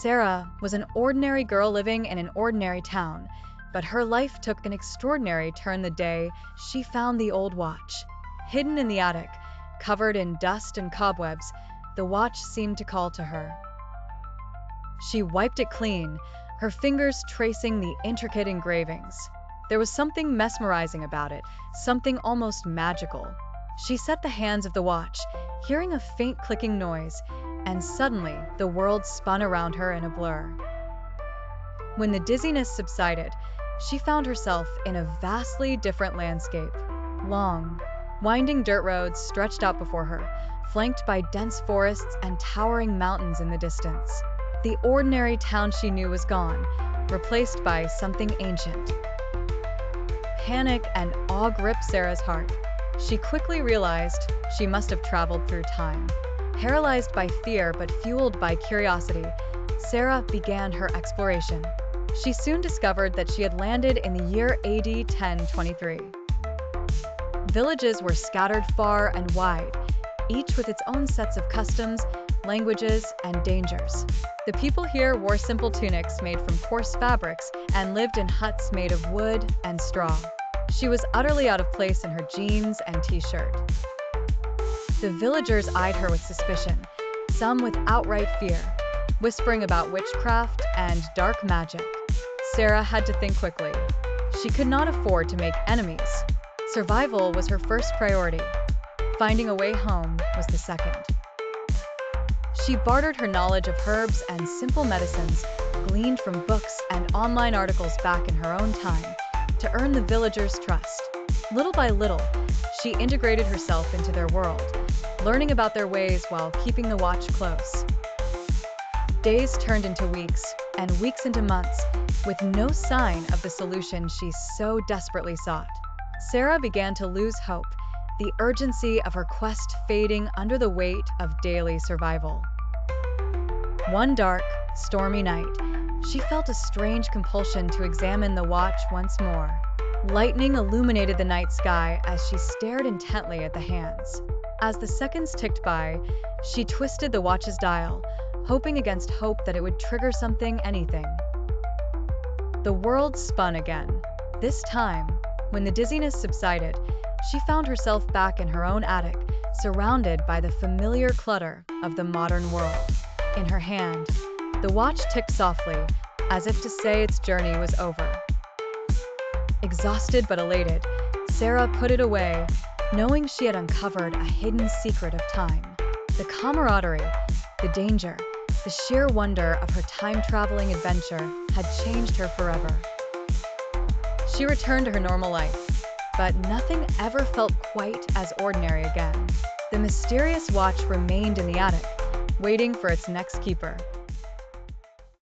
Sara was an ordinary girl living in an ordinary town, but her life took an extraordinary turn the day she found the old watch. Hidden in the attic, covered in dust and cobwebs, the watch seemed to call to her. She wiped it clean, her fingers tracing the intricate engravings. There was something mesmerizing about it, something almost magical. She set the hands of the watch, hearing a faint clicking noise, and suddenly the world spun around her in a blur. When the dizziness subsided, she found herself in a vastly different landscape. Long, winding dirt roads stretched out before her, flanked by dense forests and towering mountains in the distance. The ordinary town she knew was gone, replaced by something ancient. Panic and awe gripped Sara's heart. She quickly realized she must have traveled through time. Paralyzed by fear but fueled by curiosity, Sara began her exploration. She soon discovered that she had landed in the year AD 1023. Villages were scattered far and wide, each with its own sets of customs, languages, and dangers. The people here wore simple tunics made from coarse fabrics and lived in huts made of wood and straw. She was utterly out of place in her jeans and t-shirt. The villagers eyed her with suspicion, some with outright fear, whispering about witchcraft and dark magic. Sara had to think quickly. She could not afford to make enemies. Survival was her first priority. Finding a way home was the second. She bartered her knowledge of herbs and simple medicines, gleaned from books and online articles back in her own time, to earn the villagers' trust. Little by little, she integrated herself into their world, learning about their ways while keeping the watch close. Days turned into weeks, and weeks into months, with no sign of the solution she so desperately sought. Sara began to lose hope, the urgency of her quest fading under the weight of daily survival. One dark, stormy night, she felt a strange compulsion to examine the watch once more. Lightning illuminated the night sky as she stared intently at the hands. As the seconds ticked by, she twisted the watch's dial, hoping against hope that it would trigger anything. The world spun again. This time, when the dizziness subsided, she found herself back in her own attic, surrounded by the familiar clutter of the modern world. In her hand, the watch ticked softly, as if to say its journey was over. Exhausted but elated, Sara put it away, knowing she had uncovered a hidden secret of time. The camaraderie, the danger, the sheer wonder of her time-traveling adventure had changed her forever. She returned to her normal life, but nothing ever felt quite as ordinary again. The mysterious watch remained in the attic, waiting for its next keeper.